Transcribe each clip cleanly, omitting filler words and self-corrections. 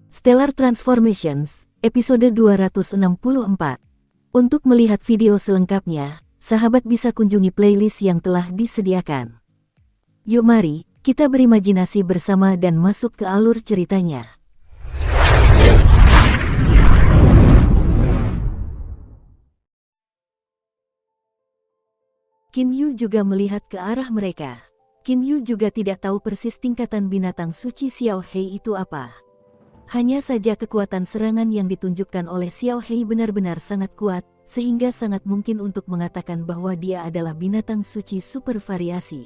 Stellar Transformations, episode 264. Untuk melihat video selengkapnya, sahabat bisa kunjungi playlist yang telah disediakan. Yuk mari, kita berimajinasi bersama dan masuk ke alur ceritanya. Qin Yu juga melihat ke arah mereka. Qin Yu juga tidak tahu persis tingkatan binatang suci Xiao Hei itu apa. Hanya saja kekuatan serangan yang ditunjukkan oleh Xiao Hei benar-benar sangat kuat, sehingga sangat mungkin untuk mengatakan bahwa dia adalah binatang suci super variasi.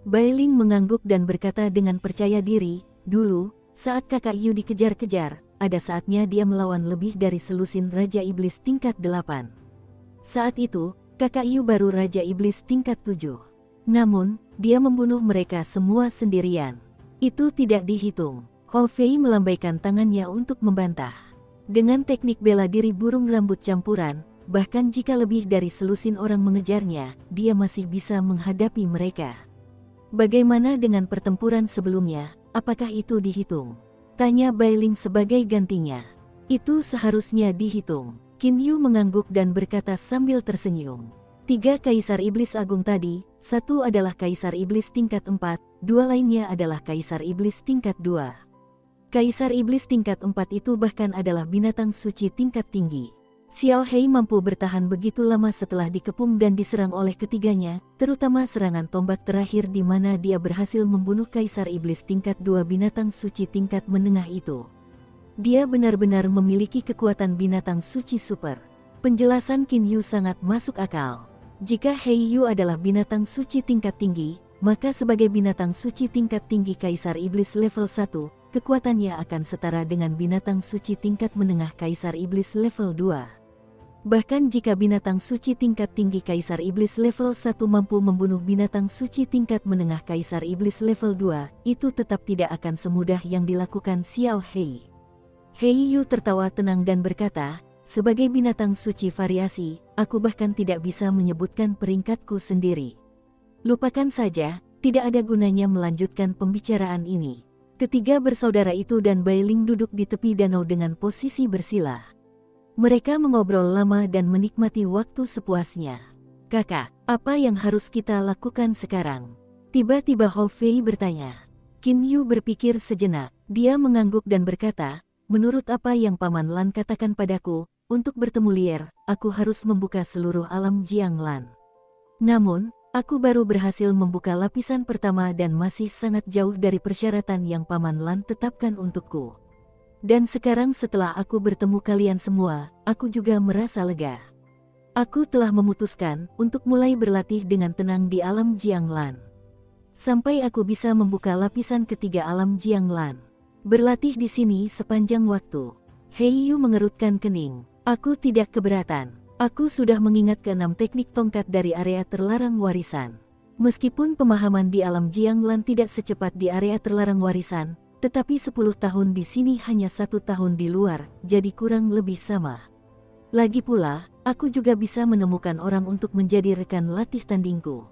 Bai Ling mengangguk dan berkata dengan percaya diri, dulu, saat kakak Yu dikejar-kejar, ada saatnya dia melawan lebih dari selusin Raja Iblis tingkat 8. Saat itu, kakak Yu baru Raja Iblis tingkat 7. Namun, dia membunuh mereka semua sendirian. Itu tidak dihitung. Hou Fei melambaikan tangannya untuk membantah. Dengan teknik bela diri burung rambut campuran, bahkan jika lebih dari selusin orang mengejarnya, dia masih bisa menghadapi mereka. Bagaimana dengan pertempuran sebelumnya, apakah itu dihitung? Tanya Bai Ling sebagai gantinya. Itu seharusnya dihitung. Qin Yu mengangguk dan berkata sambil tersenyum. 3 Kaisar Iblis Agung tadi, satu adalah Kaisar Iblis tingkat 4, dua lainnya adalah Kaisar Iblis tingkat 2. Kaisar Iblis tingkat 4 itu bahkan adalah binatang suci tingkat tinggi. Xiao Hei mampu bertahan begitu lama setelah dikepung dan diserang oleh ketiganya, terutama serangan tombak terakhir di mana dia berhasil membunuh Kaisar Iblis tingkat 2 binatang suci tingkat menengah itu. Dia benar-benar memiliki kekuatan binatang suci super. Penjelasan Qin Yu sangat masuk akal. Jika Hei Yu adalah binatang suci tingkat tinggi, maka sebagai binatang suci tingkat tinggi Kaisar Iblis level 1, kekuatannya akan setara dengan binatang suci tingkat menengah Kaisar Iblis level 2. Bahkan jika binatang suci tingkat tinggi Kaisar Iblis level 1 mampu membunuh binatang suci tingkat menengah Kaisar Iblis level 2, itu tetap tidak akan semudah yang dilakukan Xiao Hei. Hei Yu tertawa tenang dan berkata, sebagai binatang suci variasi, aku bahkan tidak bisa menyebutkan peringkatku sendiri. Lupakan saja, tidak ada gunanya melanjutkan pembicaraan ini. Ketiga bersaudara itu dan Bai Ling duduk di tepi danau dengan posisi bersila. Mereka mengobrol lama dan menikmati waktu sepuasnya. Kakak, apa yang harus kita lakukan sekarang? Tiba-tiba Hou Fei bertanya. Qin Yu berpikir sejenak. Dia mengangguk dan berkata, menurut apa yang Paman Lan katakan padaku, untuk bertemu Lier, aku harus membuka seluruh alam Jianglan. Namun, aku baru berhasil membuka lapisan pertama dan masih sangat jauh dari persyaratan yang Paman Lan tetapkan untukku. Dan sekarang setelah aku bertemu kalian semua, aku juga merasa lega. Aku telah memutuskan untuk mulai berlatih dengan tenang di alam Jianglan. Sampai aku bisa membuka lapisan ketiga alam Jianglan. Berlatih di sini sepanjang waktu. Hei Yu mengerutkan kening. Aku tidak keberatan. Aku sudah mengingat ke-6 teknik tongkat dari area terlarang warisan. Meskipun pemahaman di alam Jianglan tidak secepat di area terlarang warisan, tetapi 10 tahun di sini hanya 1 tahun di luar, jadi kurang lebih sama. Lagi pula, aku juga bisa menemukan orang untuk menjadi rekan latih tandingku.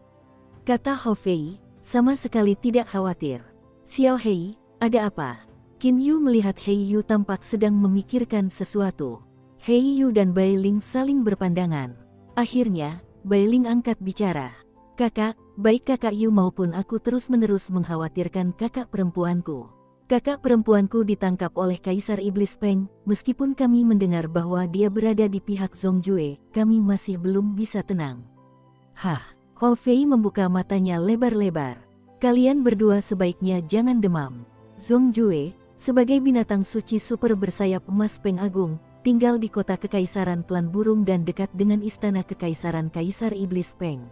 Kata Hou Fei, sama sekali tidak khawatir. Xiao Hei, ada apa? Qin Yu melihat Hei Yu tampak sedang memikirkan sesuatu. Hei Yu dan Bai Ling saling berpandangan. Akhirnya, Bai Ling angkat bicara. Kakak, baik kakak Yu maupun aku terus-menerus mengkhawatirkan kakak perempuanku. Kakak perempuanku ditangkap oleh Kaisar Iblis Peng, meskipun kami mendengar bahwa dia berada di pihak Zongjue, kami masih belum bisa tenang. Hah, Hou Fei membuka matanya lebar-lebar. Kalian berdua sebaiknya jangan demam. Zongjue, sebagai binatang suci super bersayap emas Peng Agung, tinggal di kota Kekaisaran Klan Burung dan dekat dengan istana Kekaisaran Kaisar Iblis Peng.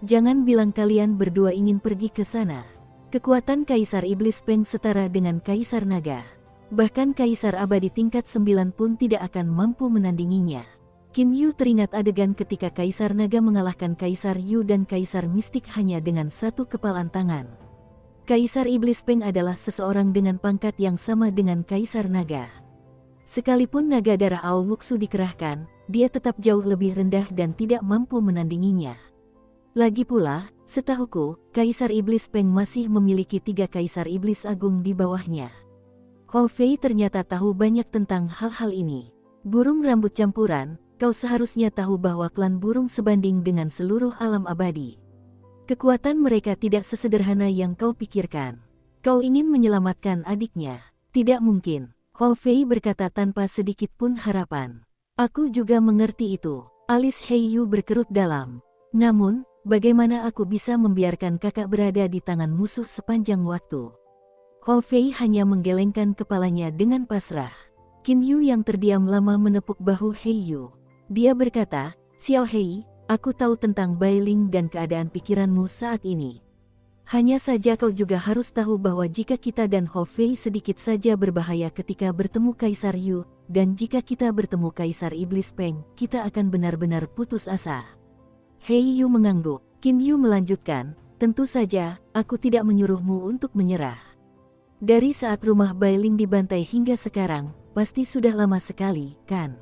Jangan bilang kalian berdua ingin pergi ke sana. Kekuatan Kaisar Iblis Peng setara dengan Kaisar Naga. Bahkan Kaisar Abadi tingkat 9 pun tidak akan mampu menandinginya. Qin Yu teringat adegan ketika Kaisar Naga mengalahkan Kaisar Yu dan Kaisar Mistik hanya dengan satu kepalan tangan. Kaisar Iblis Peng adalah seseorang dengan pangkat yang sama dengan Kaisar Naga. Sekalipun naga darah Ao Wuxu dikerahkan, dia tetap jauh lebih rendah dan tidak mampu menandinginya. Lagi pula, setahuku, Kaisar Iblis Peng masih memiliki 3 Kaisar Iblis Agung di bawahnya. Hou Fei ternyata tahu banyak tentang hal-hal ini. Burung rambut campuran, kau seharusnya tahu bahwa klan burung sebanding dengan seluruh alam abadi. Kekuatan mereka tidak sesederhana yang kau pikirkan. Kau ingin menyelamatkan adiknya. Tidak mungkin, Hou Fei berkata tanpa sedikit pun harapan. Aku juga mengerti itu. Alis Heiyu berkerut dalam. Namun, bagaimana aku bisa membiarkan kakak berada di tangan musuh sepanjang waktu? Hou Fei hanya menggelengkan kepalanya dengan pasrah. Qin Yu yang terdiam lama menepuk bahu Heiyu. Dia berkata, Xiao Hei, aku tahu tentang Bai Ling dan keadaan pikiranmu saat ini. Hanya saja kau juga harus tahu bahwa jika kita dan Hou Fei sedikit saja berbahaya ketika bertemu Kaisar Yu, dan jika kita bertemu Kaisar Iblis Peng, kita akan benar-benar putus asa. Heiyu mengangguk. Qin Yu melanjutkan, tentu saja, aku tidak menyuruhmu untuk menyerah. Dari saat rumah Bai Ling dibantai hingga sekarang, pasti sudah lama sekali, kan?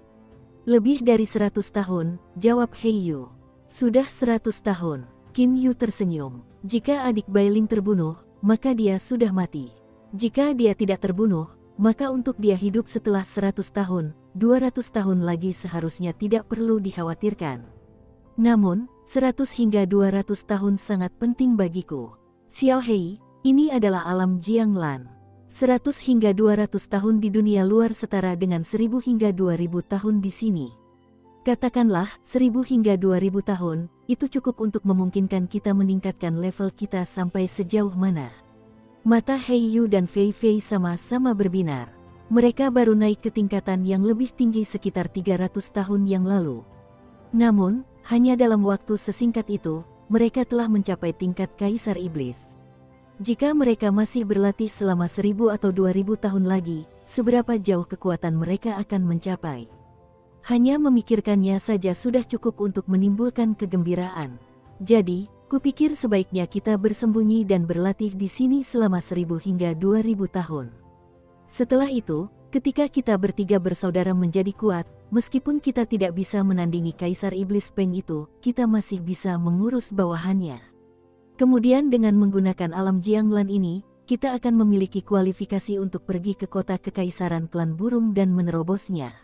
Lebih dari 100 tahun, jawab Heiyu. Sudah 100 tahun, Qin Yu tersenyum. Jika adik Bai Ling terbunuh, maka dia sudah mati. Jika dia tidak terbunuh, maka untuk dia hidup setelah 100 tahun, 200 tahun lagi seharusnya tidak perlu dikhawatirkan. Namun, 100 hingga 200 tahun sangat penting bagiku. Xiao Hei, ini adalah alam Jianglan. 100 hingga 200 tahun di dunia luar setara dengan 1000 hingga 2000 tahun di sini. Katakanlah, 1000 hingga 2000 tahun, itu cukup untuk memungkinkan kita meningkatkan level kita sampai sejauh mana. Mata Heiyu dan Fei Fei sama-sama berbinar. Mereka baru naik ke tingkatan yang lebih tinggi sekitar 300 tahun yang lalu. Namun, hanya dalam waktu sesingkat itu, mereka telah mencapai tingkat Kaisar Iblis. Jika mereka masih berlatih selama 1000 atau 2000 tahun lagi, seberapa jauh kekuatan mereka akan mencapai? Hanya memikirkannya saja sudah cukup untuk menimbulkan kegembiraan. Jadi, kupikir sebaiknya kita bersembunyi dan berlatih di sini selama 1000 hingga 2000 tahun. Setelah itu, ketika kita bertiga bersaudara menjadi kuat, meskipun kita tidak bisa menandingi Kaisar Iblis Peng itu, kita masih bisa mengurus bawahannya. Kemudian dengan menggunakan alam Jianglan ini, kita akan memiliki kualifikasi untuk pergi ke kota kekaisaran klan burung dan menerobosnya.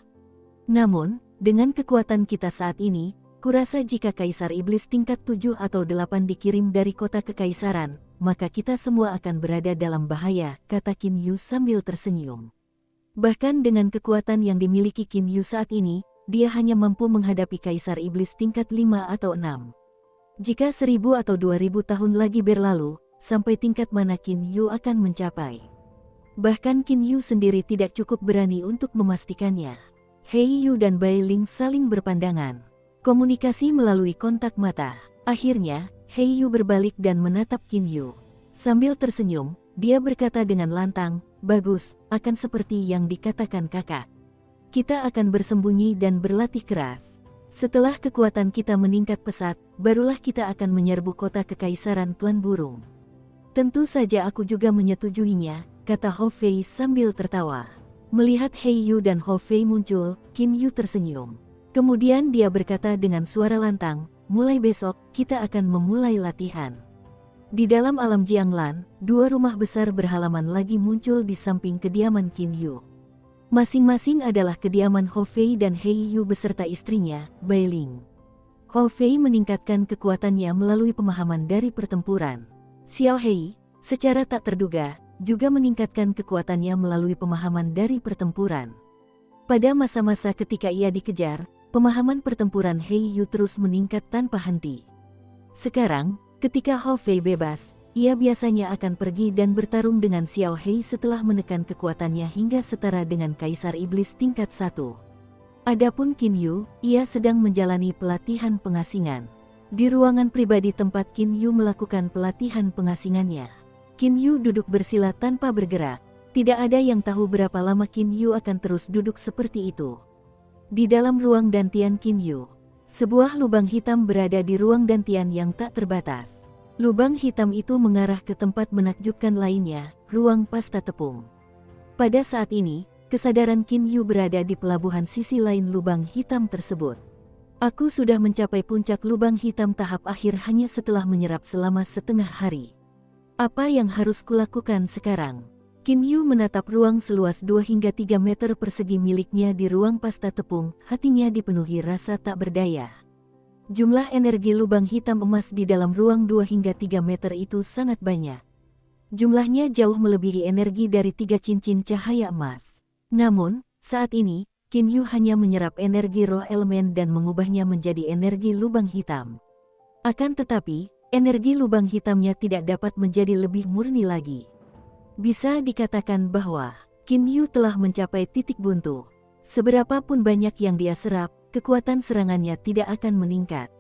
Namun, dengan kekuatan kita saat ini, kurasa jika Kaisar Iblis tingkat 7 atau 8 dikirim dari kota kekaisaran, maka kita semua akan berada dalam bahaya, kata Qin Yu sambil tersenyum. Bahkan dengan kekuatan yang dimiliki Qin Yu saat ini, dia hanya mampu menghadapi Kaisar Iblis tingkat 5 atau 6. Jika 1000 atau 2000 tahun lagi berlalu, sampai tingkat mana Qin Yu akan mencapai? Bahkan Qin Yu sendiri tidak cukup berani untuk memastikannya. Heiyu dan Bai Ling saling berpandangan. Komunikasi melalui kontak mata. Akhirnya, Heiyu berbalik dan menatap Qin Yu. Sambil tersenyum, dia berkata dengan lantang, bagus, akan seperti yang dikatakan kakak. Kita akan bersembunyi dan berlatih keras. Setelah kekuatan kita meningkat pesat, barulah kita akan menyerbu kota kekaisaran klan burung. Tentu saja aku juga menyetujuinya, kata Hou Fei sambil tertawa. Melihat Heiyu dan Hou Fei muncul, Qin Yu tersenyum. Kemudian dia berkata dengan suara lantang, mulai besok, kita akan memulai latihan. Di dalam alam Jianglan, 2 rumah besar berhalaman lagi muncul di samping kediaman Qin Yu. Masing-masing adalah kediaman Hou Fei dan Heiyu beserta istrinya, Bai Ling. Hou Fei meningkatkan kekuatannya melalui pemahaman dari pertempuran. Xiao Hei, secara tak terduga, juga meningkatkan kekuatannya melalui pemahaman dari pertempuran. Pada masa-masa ketika ia dikejar, pemahaman pertempuran Heiyu terus meningkat tanpa henti. Sekarang, ketika Hou Fei bebas, ia biasanya akan pergi dan bertarung dengan Xiao Hei setelah menekan kekuatannya hingga setara dengan Kaisar Iblis tingkat 1. Adapun Qin Yu, ia sedang menjalani pelatihan pengasingan. Di ruangan pribadi tempat Qin Yu melakukan pelatihan pengasingannya. Qin Yu duduk bersila tanpa bergerak. Tidak ada yang tahu berapa lama Qin Yu akan terus duduk seperti itu. Di dalam ruang dantian Qin Yu, sebuah lubang hitam berada di ruang dantian yang tak terbatas. Lubang hitam itu mengarah ke tempat menakjubkan lainnya, ruang pasta tepung. Pada saat ini, kesadaran Qin Yu berada di pelabuhan sisi lain lubang hitam tersebut. Aku sudah mencapai puncak lubang hitam tahap akhir hanya setelah menyerap selama setengah hari. Apa yang harus kulakukan sekarang? Qin Yu menatap ruang seluas 2 hingga 3 meter persegi miliknya di ruang pasta tepung, hatinya dipenuhi rasa tak berdaya. Jumlah energi lubang hitam emas di dalam ruang 2 hingga 3 meter itu sangat banyak. Jumlahnya jauh melebihi energi dari 3 cincin cahaya emas. Namun, saat ini, Qin Yu hanya menyerap energi roh elemen dan mengubahnya menjadi energi lubang hitam. Akan tetapi, energi lubang hitamnya tidak dapat menjadi lebih murni lagi. Bisa dikatakan bahwa Qin Yu telah mencapai titik buntu. Seberapapun banyak yang dia serap, kekuatan serangannya tidak akan meningkat.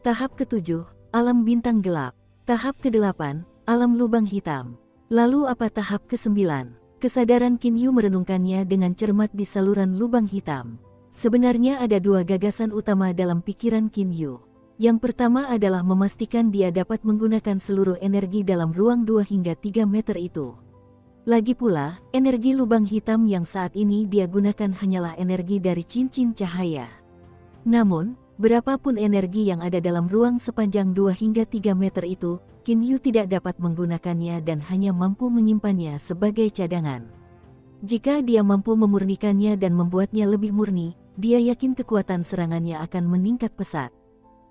Tahap ke-7, alam bintang gelap. Tahap ke-8, alam lubang hitam. Lalu apa tahap ke-9? Kesadaran Qin Yu merenungkannya dengan cermat di saluran lubang hitam. Sebenarnya ada 2 gagasan utama dalam pikiran Qin Yu. Yang pertama adalah memastikan dia dapat menggunakan seluruh energi dalam ruang 2 hingga 3 meter itu. Lagi pula, energi lubang hitam yang saat ini dia gunakan hanyalah energi dari cincin cahaya. Namun, berapapun energi yang ada dalam ruang sepanjang 2 hingga 3 meter itu, Qin Yu tidak dapat menggunakannya dan hanya mampu menyimpannya sebagai cadangan. Jika dia mampu memurnikannya dan membuatnya lebih murni, dia yakin kekuatan serangannya akan meningkat pesat.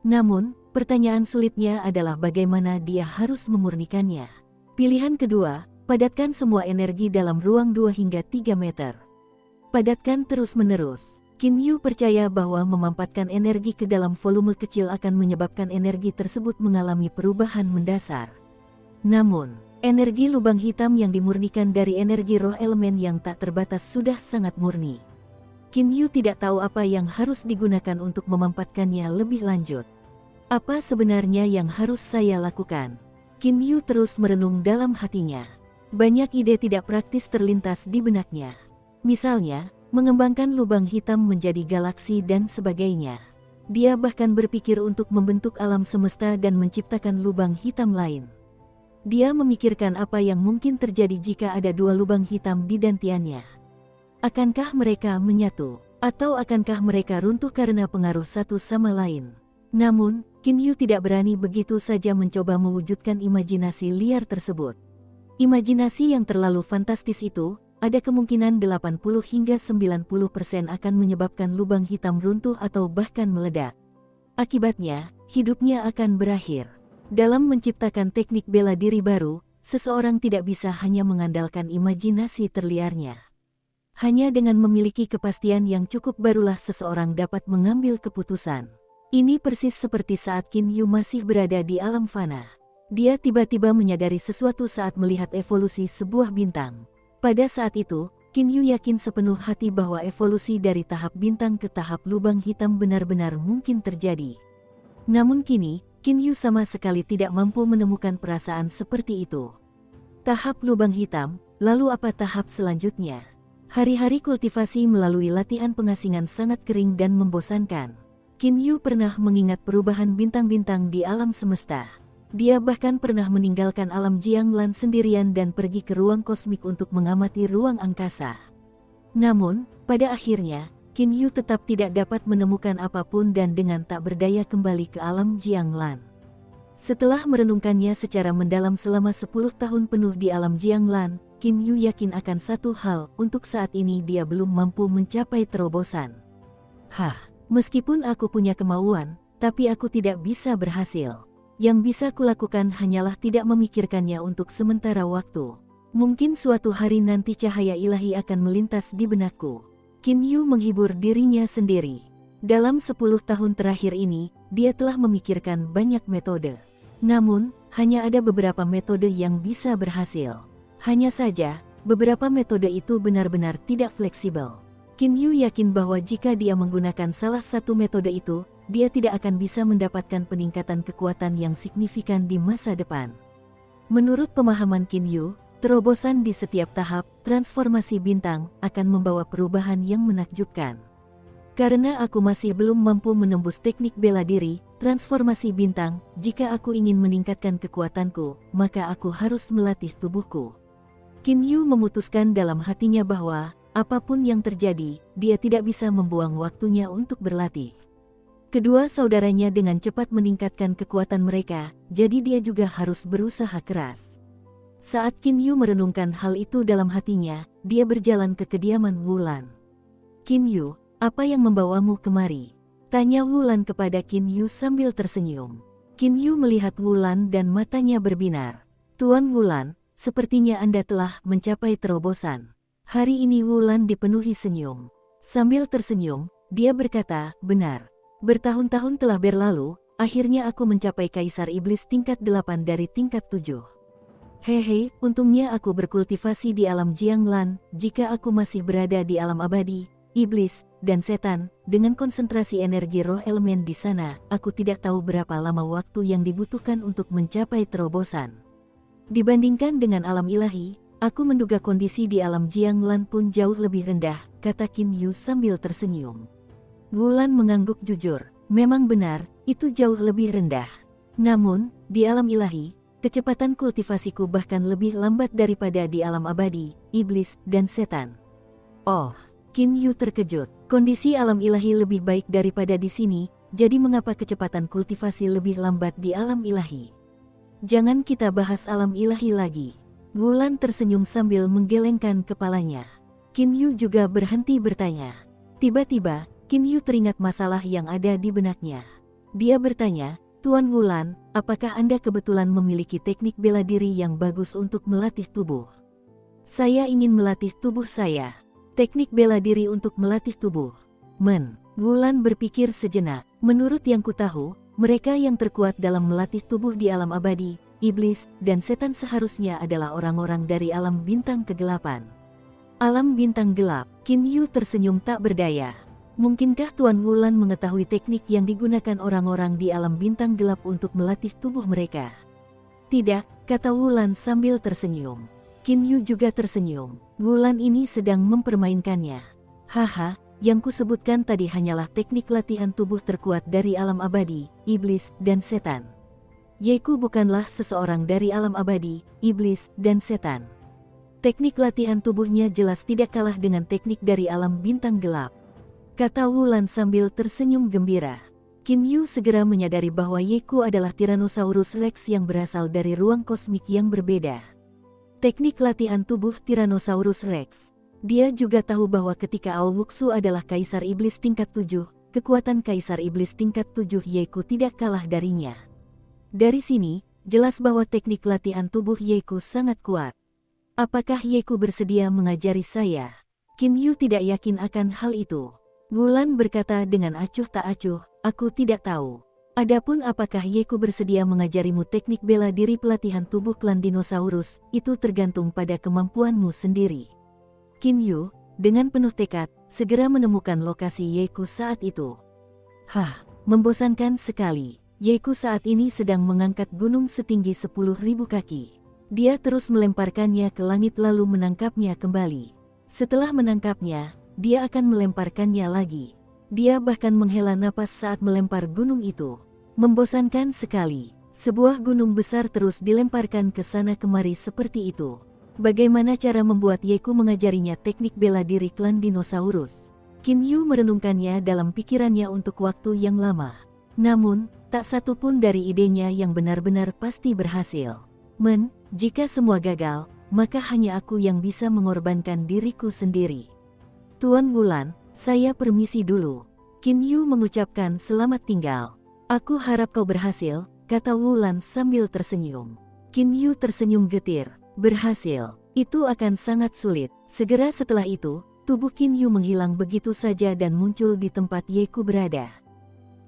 Namun, pertanyaan sulitnya adalah bagaimana dia harus memurnikannya. Pilihan kedua, padatkan semua energi dalam ruang 2 hingga 3 meter. Padatkan terus-menerus. Qin Yu percaya bahwa memampatkan energi ke dalam volume kecil akan menyebabkan energi tersebut mengalami perubahan mendasar. Namun, energi lubang hitam yang dimurnikan dari energi roh elemen yang tak terbatas sudah sangat murni. Qin Yu tidak tahu apa yang harus digunakan untuk memampatkannya lebih lanjut. Apa sebenarnya yang harus saya lakukan? Qin Yu terus merenung dalam hatinya. Banyak ide tidak praktis terlintas di benaknya. Misalnya, mengembangkan lubang hitam menjadi galaksi dan sebagainya. Dia bahkan berpikir untuk membentuk alam semesta dan menciptakan lubang hitam lain. Dia memikirkan apa yang mungkin terjadi jika ada 2 lubang hitam di dantiannya. Akankah mereka menyatu? Atau akankah mereka runtuh karena pengaruh satu sama lain? Namun, Qin Yu tidak berani begitu saja mencoba mewujudkan imajinasi liar tersebut. Imajinasi yang terlalu fantastis itu, ada kemungkinan 80 hingga 90% akan menyebabkan lubang hitam runtuh atau bahkan meledak. Akibatnya, hidupnya akan berakhir. Dalam menciptakan teknik bela diri baru, seseorang tidak bisa hanya mengandalkan imajinasi terliarnya. Hanya dengan memiliki kepastian yang cukup barulah seseorang dapat mengambil keputusan. Ini persis seperti saat Qin Yu masih berada di alam fana. Dia tiba-tiba menyadari sesuatu saat melihat evolusi sebuah bintang. Pada saat itu, Qin Yu yakin sepenuh hati bahwa evolusi dari tahap bintang ke tahap lubang hitam benar-benar mungkin terjadi. Namun kini, Qin Yu sama sekali tidak mampu menemukan perasaan seperti itu. Tahap lubang hitam, lalu apa tahap selanjutnya? Hari-hari kultivasi melalui latihan pengasingan sangat kering dan membosankan. Qin Yu pernah mengingat perubahan bintang-bintang di alam semesta. Dia bahkan pernah meninggalkan alam Jianglan sendirian dan pergi ke ruang kosmik untuk mengamati ruang angkasa. Namun, pada akhirnya, Qin Yu tetap tidak dapat menemukan apapun dan dengan tak berdaya kembali ke alam Jianglan. Setelah merenungkannya secara mendalam selama 10 tahun penuh di alam Jianglan, Qin Yu yakin akan satu hal, untuk saat ini dia belum mampu mencapai terobosan. Meskipun aku punya kemauan, tapi aku tidak bisa berhasil. Yang bisa kulakukan hanyalah tidak memikirkannya untuk sementara waktu. Mungkin suatu hari nanti cahaya ilahi akan melintas di benakku. Qin Yu menghibur dirinya sendiri. Dalam 10 tahun terakhir ini, dia telah memikirkan banyak metode. Namun, hanya ada beberapa metode yang bisa berhasil. Hanya saja, beberapa metode itu benar-benar tidak fleksibel. Qin Yu yakin bahwa jika dia menggunakan salah satu metode itu, dia tidak akan bisa mendapatkan peningkatan kekuatan yang signifikan di masa depan. Menurut pemahaman Qin Yu, terobosan di setiap tahap transformasi bintang akan membawa perubahan yang menakjubkan. Karena aku masih belum mampu menembus teknik bela diri, transformasi bintang, jika aku ingin meningkatkan kekuatanku, maka aku harus melatih tubuhku. Qin Yu memutuskan dalam hatinya bahwa, apapun yang terjadi, dia tidak bisa membuang waktunya untuk berlatih. Kedua saudaranya dengan cepat meningkatkan kekuatan mereka, jadi dia juga harus berusaha keras. Saat Qin Yu merenungkan hal itu dalam hatinya, dia berjalan ke kediaman Wulan. "Qin Yu, apa yang membawamu kemari?" tanya Wulan kepada Qin Yu sambil tersenyum. Qin Yu melihat Wulan dan matanya berbinar. "Tuan Wulan, sepertinya Anda telah mencapai terobosan." Hari ini Wulan dipenuhi senyum. Sambil tersenyum, dia berkata, "Benar. Bertahun-tahun telah berlalu, akhirnya aku mencapai Kaisar Iblis tingkat 8 dari tingkat 7. Hehe, untungnya aku berkultivasi di alam Jianglan. Jika aku masih berada di alam abadi, iblis, dan setan, dengan konsentrasi energi roh elemen di sana, aku tidak tahu berapa lama waktu yang dibutuhkan untuk mencapai terobosan. Dibandingkan dengan alam ilahi, aku menduga kondisi di alam Jianglan pun jauh lebih rendah," kata Qin Yu sambil tersenyum. Wulan mengangguk jujur. Memang benar, itu jauh lebih rendah. Namun, di alam ilahi, kecepatan kultivasiku bahkan lebih lambat daripada di alam abadi, iblis, dan setan. Oh, Qin Yu terkejut. Kondisi alam ilahi lebih baik daripada di sini, jadi mengapa kecepatan kultivasi lebih lambat di alam ilahi? Jangan kita bahas alam ilahi lagi. Wulan tersenyum sambil menggelengkan kepalanya. Qin Yu juga berhenti bertanya. Tiba-tiba, Qin Yu teringat masalah yang ada di benaknya. Dia bertanya, "Tuan Wulan, apakah Anda kebetulan memiliki teknik bela diri yang bagus untuk melatih tubuh?" "Saya ingin melatih tubuh saya." Teknik bela diri untuk melatih tubuh. Wulan berpikir sejenak. Menurut yang kutahu, mereka yang terkuat dalam melatih tubuh di alam abadi, iblis, dan setan seharusnya adalah orang-orang dari alam bintang kegelapan. Alam bintang gelap. Qin Yu tersenyum tak berdaya. Mungkinkah Tuan Wulan mengetahui teknik yang digunakan orang-orang di alam bintang gelap untuk melatih tubuh mereka? Tidak, kata Wulan sambil tersenyum. Qin Yu juga tersenyum. Wulan ini sedang mempermainkannya. Haha, yang kusebutkan tadi hanyalah teknik latihan tubuh terkuat dari alam abadi, iblis, dan setan. Yeku bukanlah seseorang dari alam abadi, iblis, dan setan. Teknik latihan tubuhnya jelas tidak kalah dengan teknik dari alam bintang gelap, kata Wulan sambil tersenyum gembira. Qin Yu segera menyadari bahwa Yeku adalah Tyrannosaurus Rex yang berasal dari ruang kosmik yang berbeda. Teknik latihan tubuh Tyrannosaurus Rex. Dia juga tahu bahwa ketika Ao Wuxu adalah Kaisar Iblis tingkat 7, kekuatan Kaisar Iblis tingkat 7 Yeku tidak kalah darinya. Dari sini, jelas bahwa teknik latihan tubuh Yeku sangat kuat. Apakah Yeku bersedia mengajari saya? Qin Yu tidak yakin akan hal itu. Wulan berkata dengan acuh tak acuh, "Aku tidak tahu. Adapun apakah Yeku bersedia mengajarimu teknik bela diri pelatihan tubuh klan dinosaurus, itu tergantung pada kemampuanmu sendiri." Qin Yu, dengan penuh tekad, segera menemukan lokasi Yeku saat itu. Membosankan sekali. Yeku saat ini sedang mengangkat gunung setinggi 10.000 kaki. Dia terus melemparkannya ke langit lalu menangkapnya kembali. Setelah menangkapnya, dia akan melemparkannya lagi. Dia bahkan menghela napas saat melempar gunung itu. Membosankan sekali. Sebuah gunung besar terus dilemparkan ke sana kemari seperti itu. Bagaimana cara membuat Yeku mengajarinya teknik bela diri klan dinosaurus? Qin Yu merenungkannya dalam pikirannya untuk waktu yang lama. Namun, tak satu pun dari idenya yang benar-benar pasti berhasil. Jika semua gagal, maka hanya aku yang bisa mengorbankan diriku sendiri. Tuan Wulan, saya permisi dulu. Qin Yu mengucapkan selamat tinggal. Aku harap kau berhasil, kata Wulan sambil tersenyum. Qin Yu tersenyum getir. Berhasil, itu akan sangat sulit. Segera setelah itu, tubuh Qin Yu menghilang begitu saja dan muncul di tempat Yeku berada.